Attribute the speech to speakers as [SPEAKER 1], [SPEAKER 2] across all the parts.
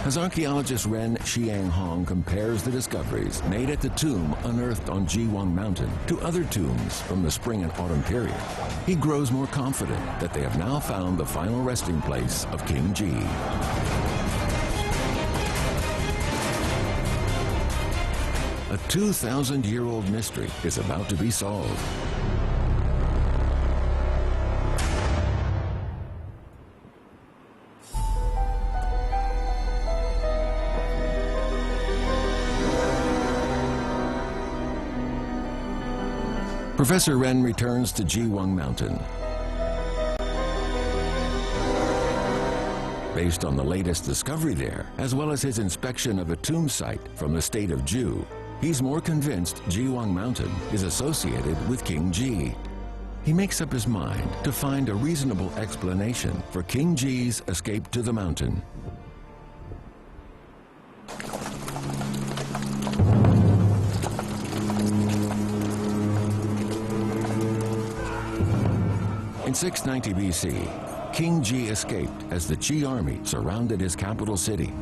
[SPEAKER 1] As archaeologist Ren Xianghong compares the discoveries made at the tomb unearthed on Jiwon Mountain to other tombs from the spring and autumn period, he grows more confident that they have now found the final resting place of King Ji. A 2,000-year-old mystery is about to be solved. Professor Ren returns to Jiwon Mountain. Based on the latest discovery there, as well as his inspection of a tomb site from the state of Ju, he's more convinced Jiwon Mountain is associated with King Ji. He makes up his mind to find a reasonable explanation for King Ji's escape to the mountain. In 690 BC, King Ji escaped as the Qi army surrounded his capital city.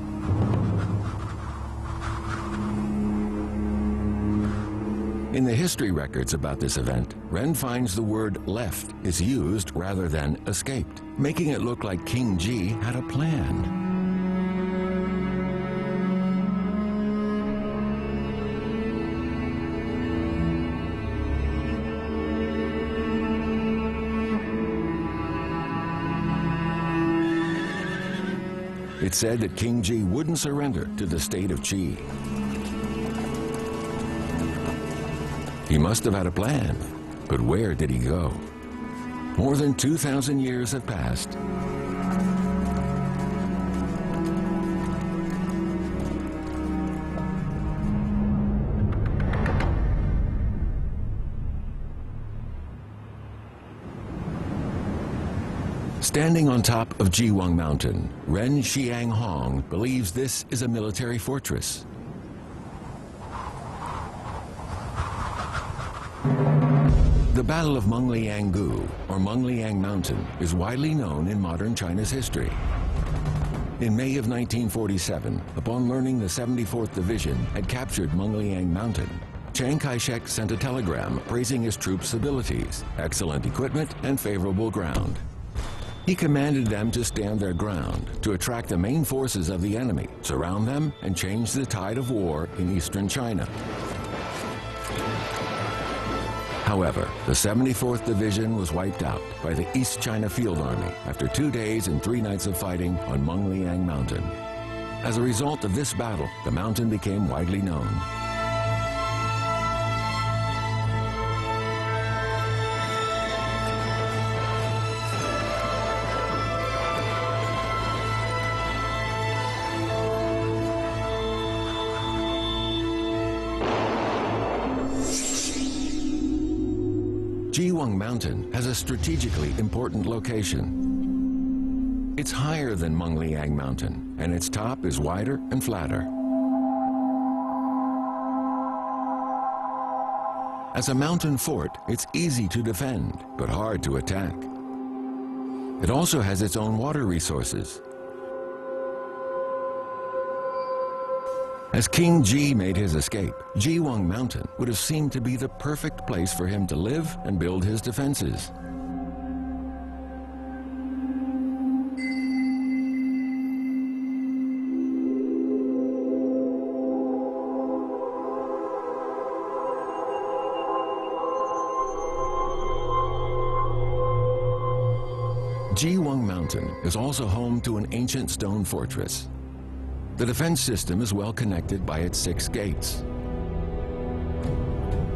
[SPEAKER 1] In the history records about this event, Ren finds the word left is used rather than escaped, making it look like King Ji had a plan. It said that King Ji wouldn't surrender to the state of Qi. He must have had a plan, but where did he go? More than 2,000 years have passed. Standing on top of Jiwon Mountain, Ren Xianghong believes this is a military fortress. The Battle of Menglianggu, or Mengliang Mountain, is widely known in modern China's history. In May of 1947, upon learning the 74th Division had captured Mengliang Mountain, Chiang Kai-shek sent a telegram praising his troops' abilities, excellent equipment, and favorable ground. He commanded them to stand their ground, to attract the main forces of the enemy, surround them, and change the tide of war in eastern China. However, the 74th Division was wiped out by the East China Field Army after 2 days and 3 nights of fighting on Mengliang Mountain. As a result of this battle, the mountain became widely known. Jiwon Mountain has a strategically important location. It's higher than Mengliang Mountain, and its top is wider and flatter. As a mountain fort, it's easy to defend, but hard to attack. It also has its own water resources. As King Ji made his escape, Jiwon Mountain would have seemed to be the perfect place for him to live and build his defenses. Jiwon Mountain is also home to an ancient stone fortress. The defense system is well connected by its 6 gates.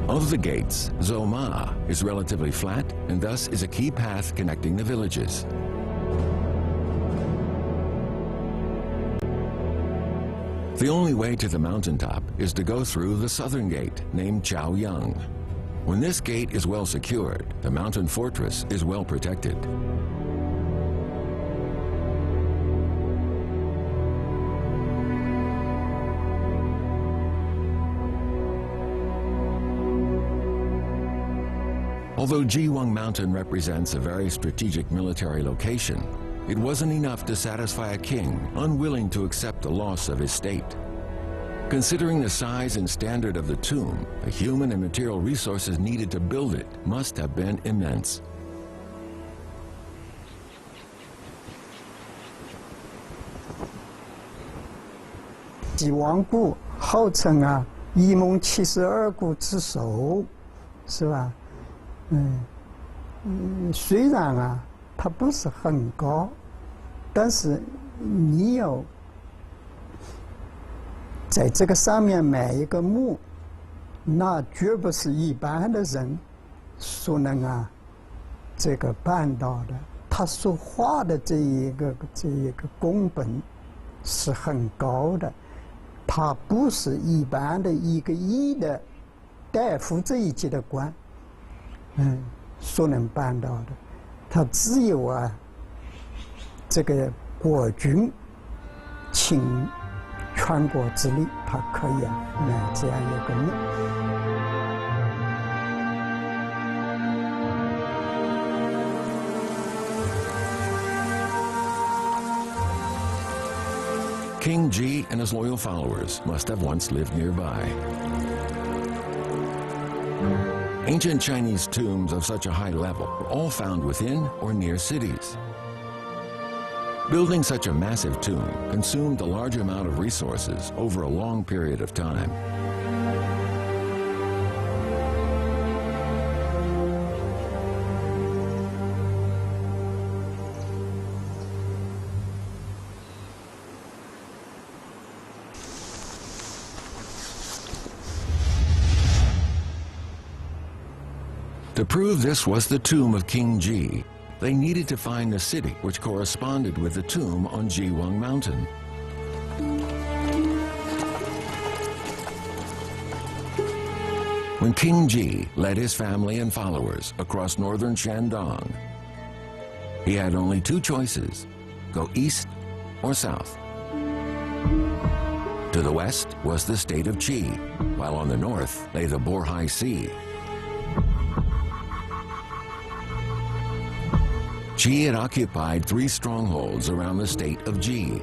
[SPEAKER 1] Of the gates, Zoma is relatively flat and thus is a key path connecting the villages. The only way to the mountaintop is to go through the southern gate, named Chaoyang. When this gate is well secured, the mountain fortress is well protected. Although Jiwon Mountain represents a very strategic military location, it wasn't enough to satisfy a king unwilling to accept the loss of his state. Considering the size and standard of the tomb, the human and material resources needed to build it must have been immense.
[SPEAKER 2] Jiwon 谷号称一梦72谷之首，是吧？虽然它不是很高，但是你要在这个上面埋一个墓，那绝不是一般的人所能这个办到的。他所画的这一个工本是很高的，他不是一般的一个一的大夫这一级的官，所能办到的。他只有这个国君请全国之力，他可以埋这样一个墓。
[SPEAKER 1] King Ji and his loyal followers must have once lived nearby. Ancient Chinese tombs of such a high level were all found within or near cities. Building such a massive tomb consumed a large amount of resources over a long period of time. To prove this was the tomb of King Ji, they needed to find the city which corresponded with the tomb on Jiwon Mountain. When King Ji led his family and followers across northern Shandong, he had only two choices: go east or south. To the west was the state of Qi, while on the north lay the Bohai Sea. Qi had occupied 3 strongholds around the state of Ji.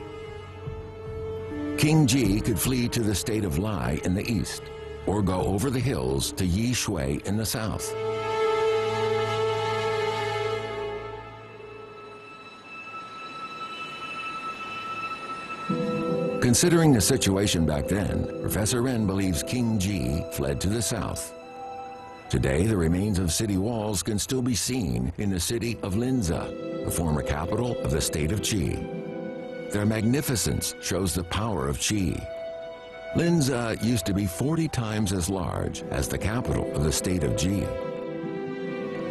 [SPEAKER 1] King Ji could flee to the state of Lai in the east, or go over the hills to Yi Shui in the south. Considering the situation back then, Professor Ren believes King Ji fled to the south. Today, the remains of city walls can still be seen in the city of Linzi, the former capital of the state of Qi. Their magnificence shows the power of Qi. Linzi used to be 40 times as large as the capital of the state of Ji.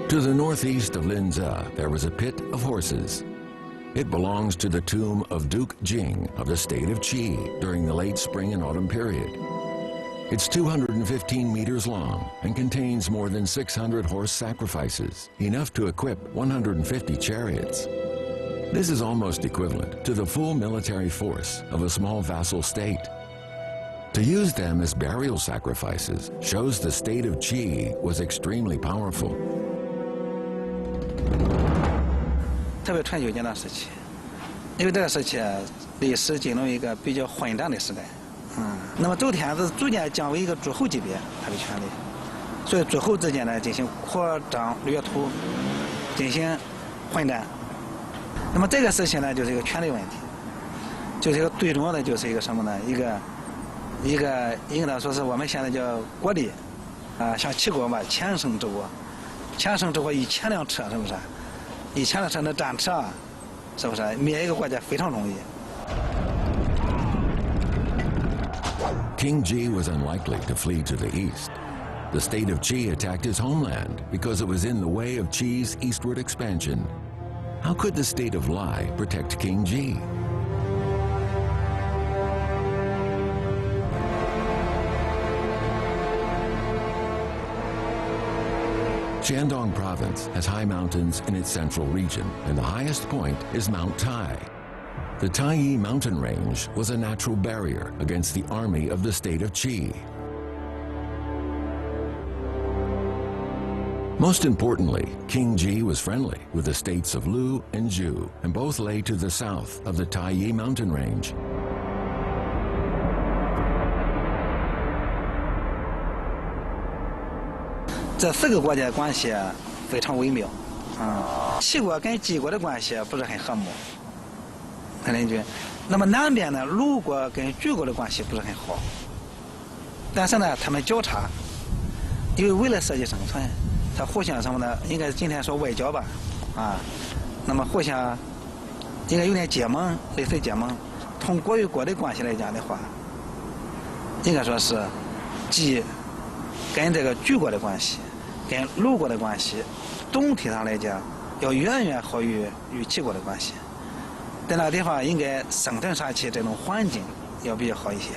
[SPEAKER 1] To the northeast of Linzi, there was a pit of horses. It belongs to the tomb of Duke Jing of the state of Qi during the late spring and autumn period. It's 215 meters long and contains more than 600 horse sacrifices, enough to equip 150 chariots. This is almost equivalent to the full military force of a small vassal state. To use them as burial sacrifices shows the state of Qi was extremely powerful.
[SPEAKER 3] 特别传久间的时期，因为这个时期历史进入一个比较混战的时代。那么周天子逐渐降为一个诸侯级别，他的权力，所以诸侯之间呢进行扩张掠夺，进行混战。那么这个事情呢，就是一个权力问题，就是一个最重要的就是一个什么呢？一个应该说是我们现在叫国力，像齐国嘛，强盛之国，强盛之国1000辆车，是不是？1000辆车的战车，是不是灭一个国家非常容易？
[SPEAKER 1] King Ji was unlikely to flee to the east. The state of Qi attacked his homeland because it was in the way of Qi's eastward expansion. How could the state of Lai protect King Ji? Shandong province has high mountains in its central region, and the highest point is Mount Tai. The Taiyi mountain range was a natural barrier against the army of the state of Qi. Most importantly, King Ji was friendly with the states of Lu and Zhu, and both lay to the south of the Taiyi mountain range.
[SPEAKER 3] 这4个国家的关系非常微妙，齐国跟姬国的关系不是很和睦，很邻居。那么南边呢，鲁国跟莒国的关系不是很好，但是呢，他们交叉，因为为了社稷生存，他互相什么呢？应该今天说外交吧，那么互相应该有点结盟，类似结盟。从国与国的关系来讲的话，应该说是姬跟这个莒国的关系，跟鲁国的关系，总体上来讲要远远好于齐国的关系。在那个地方，应该生存下去这种环境要比较好一些。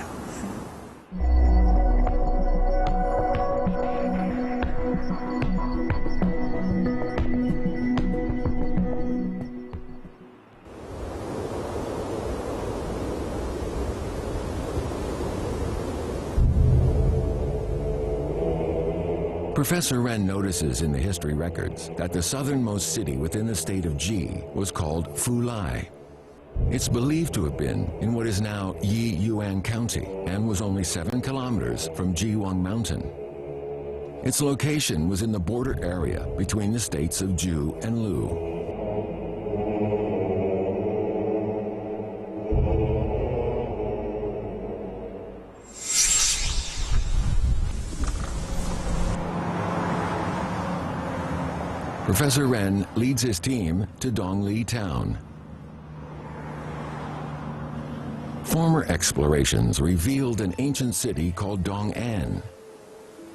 [SPEAKER 1] Professor Ren notices in the history records that the southernmost city within the state of Ji was called Fulai. It's believed to have been in what is now Yiyuan County and was only 7 kilometers from Jiwon Mountain. Its location was in the border area between the states of Zhu and Lu. Professor Ren leads his team to Dongli town. Former explorations revealed an ancient city called Dong'an.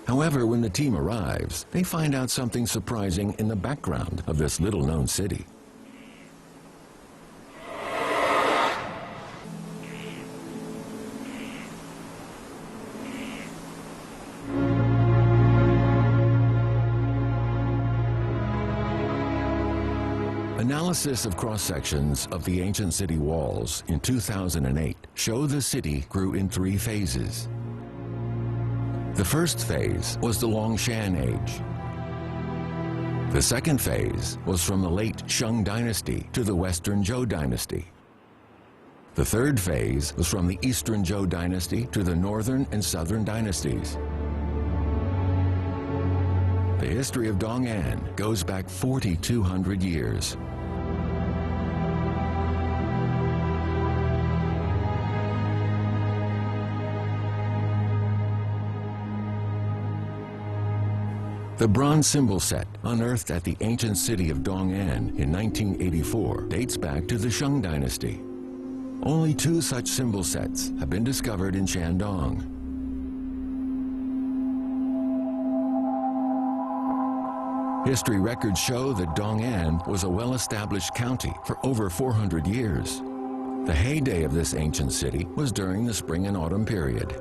[SPEAKER 1] However, when the team arrives, they find out something surprising in the background of this little-known city. Analysis of cross-sections of the ancient city walls in 2008 show the city grew in 3 phases. The first phase was the Longshan Age. The second phase was from the late Shang Dynasty to the Western Zhou Dynasty. The third phase was from the Eastern Zhou Dynasty to the Northern and Southern Dynasties. The history of Dong'an goes back 4,200 years. The bronze symbol set unearthed at the ancient city of Dong'an in 1984 dates back to the Shang Dynasty. Only 2 such symbol sets have been discovered in Shandong. History records show that Dong'an was a well-established county for over 400 years. The heyday of this ancient city was during the spring and autumn period.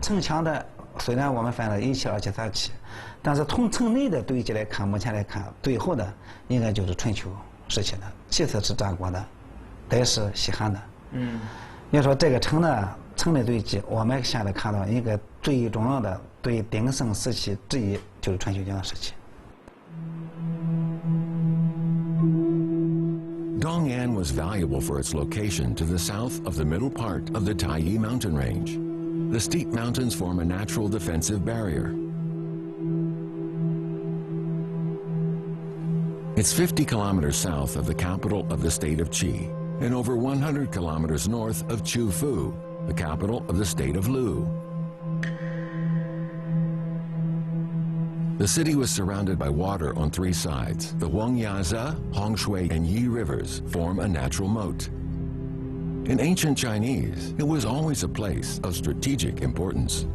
[SPEAKER 3] 城墙的虽然我们分了1期、2期、3期，但是从城内的堆积来看，目前来看，最后的应该就是春秋时期的，其次是战国的，再是西汉的。要说这个城呢，城内堆积，我们现在看到一个最重要的对鼎盛时期之一就是春秋战国时期。
[SPEAKER 1] Dong'an was valuable for its location to the south of the middle part of the Taiyi mountain range. The steep mountains form a natural defensive barrier. It's 50 kilometers south of the capital of the state of Qi and over 100 kilometers north of Chufu, the capital of the state of Lu. The city was surrounded by water on 3 sides. The Huangyaza, Hongshui, and Yi rivers form a natural moat. In ancient Chinese, it was always a place of strategic importance.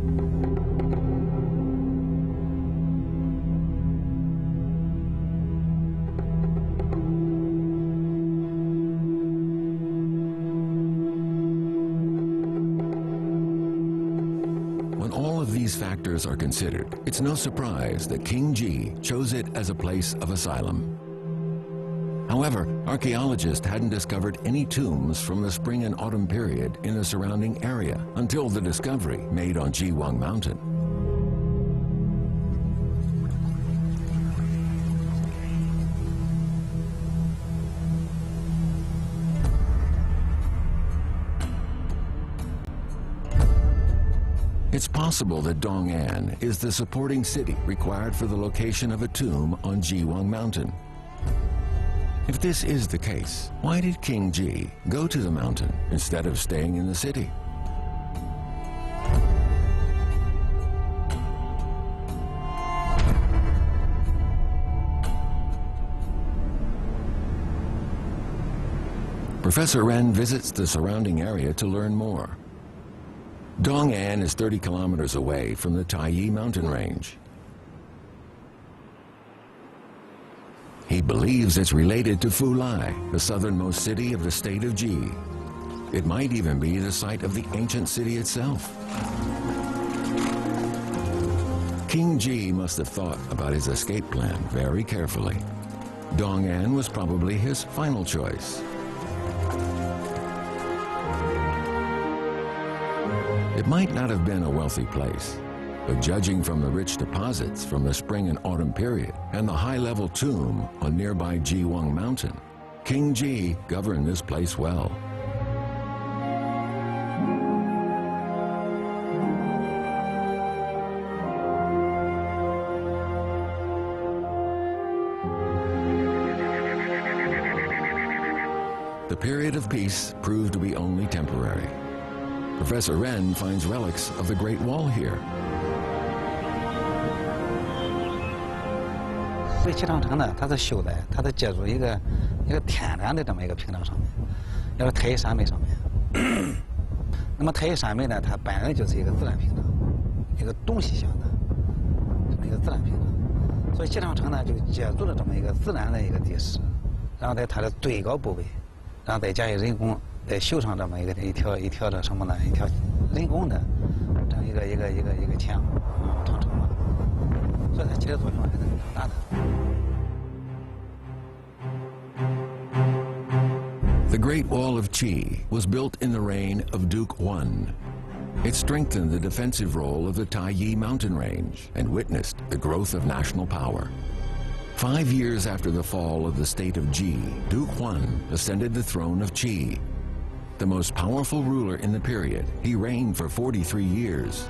[SPEAKER 1] When all of these factors are considered, it's no surprise that King Ji chose it as a place of asylum. However, archaeologists hadn't discovered any tombs from the spring and autumn period in the surrounding area until the discovery made on Jiwon Mountain. It's possible that Dong'an is the supporting city required for the location of a tomb on Jiwon Mountain. If this is the case, why did King Ji go to the mountain instead of staying in the city? Professor Ren visits the surrounding area to learn more. Dong'an is 30 kilometers away from the Taiyi mountain range. He believes it's related to Fulai, the southernmost city of the state of Ji. It might even be the site of the ancient city itself. King Ji must have thought about his escape plan very carefully. Dong'an was probably his final choice. It might not have been a wealthy place, but judging from the rich deposits from the spring and autumn period and the high-level tomb on nearby Jiwon Mountain, King Ji governed this place well. The period of peace proved to be only temporary. Professor Ren finds relics of the Great Wall here.
[SPEAKER 3] 这祈祷城呢，它是修的，它是借助一个天然的这么一个屏障上面，要是特异山脉上面。那么特异山脉呢，它本来就是一个自然屏障，一个东西向的这么一个自然屏障，所以祈祷城呢就借助了这么一个自然的一个地势，然后在它的最高部位，然后再加以人工再修上这么一条的什么呢？一条人工的这样一个墙长城嘛，所以它起的作用还是很大的。
[SPEAKER 1] The Great Wall of Qi was built in the reign of Duke Wen. It strengthened the defensive role of the Taiyi mountain range and witnessed the growth of national power. 5 years after the fall of the state of Ji, Duke Wen ascended the throne of Qi. The most powerful ruler in the period, he reigned for 43 years.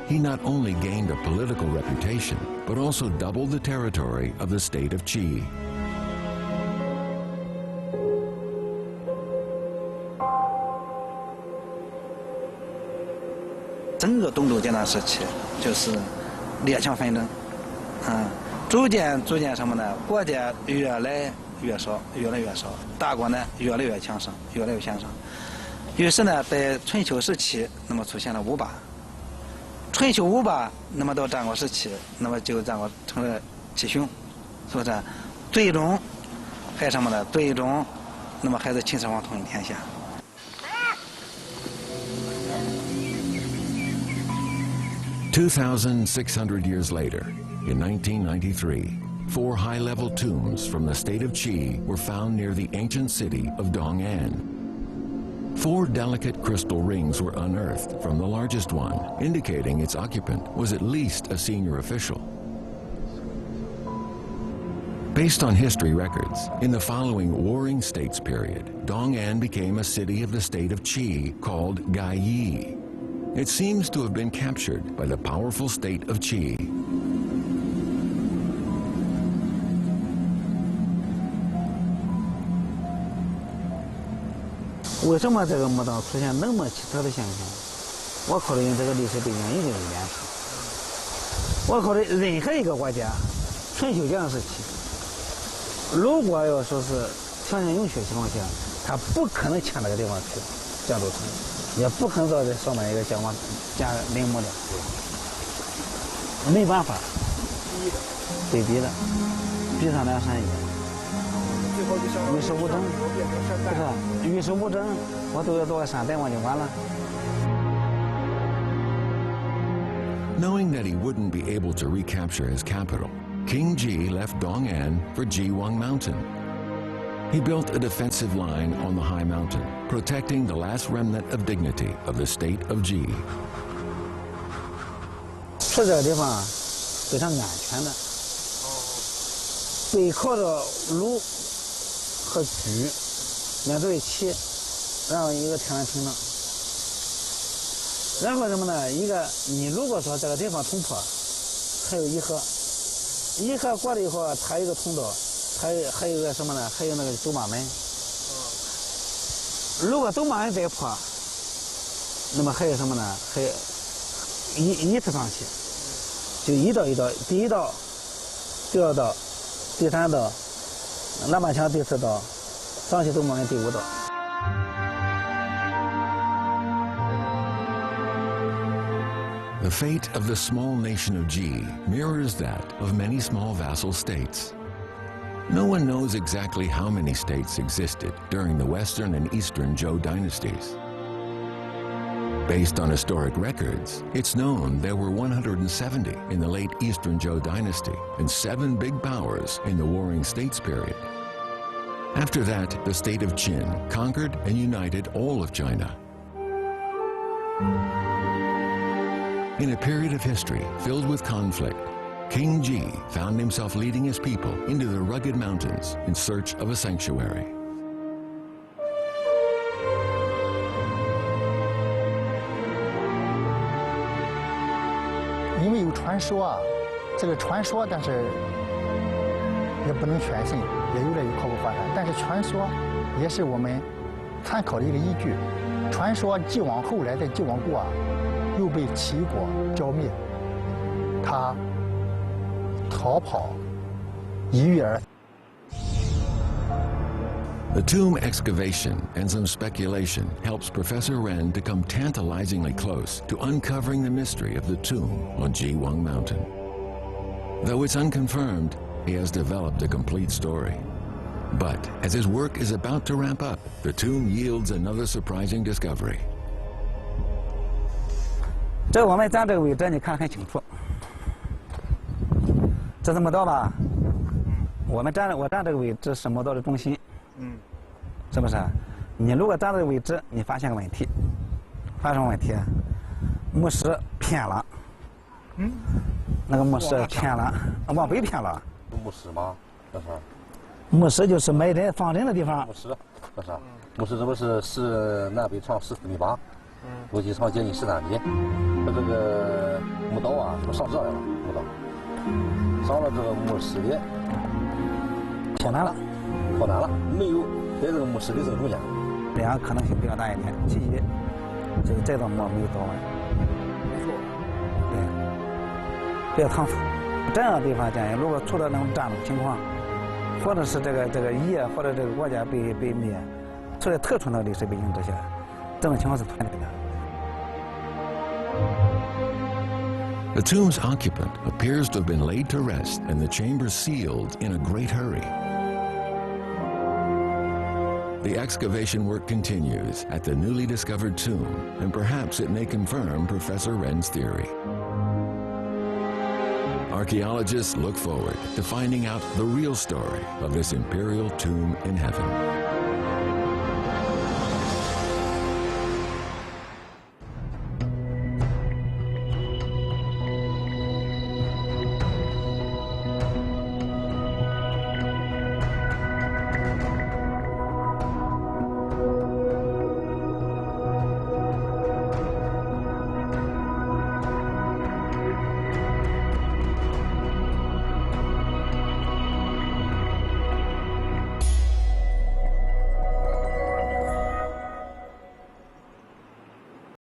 [SPEAKER 1] He not only gained a political reputation, but also doubled the territory of the state of Qi.
[SPEAKER 3] 整个东周阶段时期就是列强纷争，逐渐什么呢？国家越来越少，大国呢越来越强盛，于是呢，在春秋时期，那么出现了五霸。春秋五霸，那么到战国时期，那么就战国成了七雄，是不是？最终还什么呢？最终，那么还是秦始皇统一天下。
[SPEAKER 1] 2,600 years later, in 1993, 4 high-level tombs from the state of Qi were found near the ancient city of Dong'an. 4 delicate crystal rings were unearthed from the largest one, indicating its occupant was at least a senior official. Based on history records, in the following Warring States period, Dong'an became a city of the state of Qi called Gaiyi. It seems to have been captured by the powerful state of Qi.
[SPEAKER 3] 为什么这个墓道出现那么奇特的现象？我考虑这个历史背景一定有原因。我考虑任何一个国家，春秋阶段时期，如果要说是条件允许的情况下，他不可能迁那个地方去建筑城。 也不可能到这上面一个建陵墓的，没办法，对比的，比上梁山一样。与世无争，不是与世无争，我都要到山顶我就完了。
[SPEAKER 1] Knowing that he wouldn't be able to recapture his capital, King Ji left Dong'an for Jiwon Mountain. He built a defensive line on the high mountain, protecting the last remnant of dignity of the state of Ji.
[SPEAKER 3] 是这个地方非常安全的，背靠着路和居连在一起，然后一个天然屏障。然后什么呢？你如果说这个地方通坡，还有一河过了以后，它有一个通道，还有一个什么呢？还有那个走马门。如果走马门再破，那么还有什么呢？还有一次上去，就一道，第一道、第二道、第三道，篮板墙第四道，上去走马门第5道。
[SPEAKER 1] The fate of the small nation of Ji mirrors that of many small vassal states. No one knows exactly how many states existed during the Western and Eastern Zhou dynasties. Based on historic records, it's known there were 170 in the late Eastern Zhou dynasty and 7 big powers in the Warring States period. After that, the state of Qin conquered and united all of China. In a period of history filled with conflict, King Ji found himself leading his people into the rugged mountains in search of a sanctuary.
[SPEAKER 4] 因为有传说啊，这个传说，但是也不能全信，也有点有考古发展。但是传说也是我们参考的一个依据。传说继王后来在继王国啊，又被齐国剿灭，他逃跑，一跃而死。
[SPEAKER 1] The tomb excavation and some speculation helps Professor Ren to come tantalizingly close to uncovering the mystery of the tomb on Jiwon Mountain. Though it's unconfirmed, he has developed a complete story. But as his work is about to ramp up, the tomb yields another surprising discovery.
[SPEAKER 3] 这我们站这个位置，你看很清楚，这是墓道吧？我站这个位置是墓道的中心。 是不是？你如果站这个位置，你发现个问题，发生什么问题？墓室偏了。那个墓室偏了，往北偏了。
[SPEAKER 5] 墓室吗？这是。
[SPEAKER 3] 墓室就是埋人放人的地方。
[SPEAKER 5] 墓室，这是。墓室这不是南北长14.8米，陆基长接近13米。它这个墓道啊，这不上这来了，墓道。上了这个墓室里，
[SPEAKER 3] 偏南了。
[SPEAKER 5] 靠南了，没有在这个墓室里正中间。
[SPEAKER 3] 2个可能性比较大一点，其一就是这道墓没有凿完，对，比较唐突。这样的地方建议，如果出了那种战争情况，或者是这个业或者这个国家被灭，出了特殊的历史背景之下，这种情况是存在的。
[SPEAKER 1] The tomb's occupant appears to have been laid to rest and the chamber sealed in a great hurry. The excavation work continues at the newly discovered tomb, and perhaps it may confirm Professor Ren's theory. Archaeologists look forward to finding out the real story of this imperial tomb in heaven.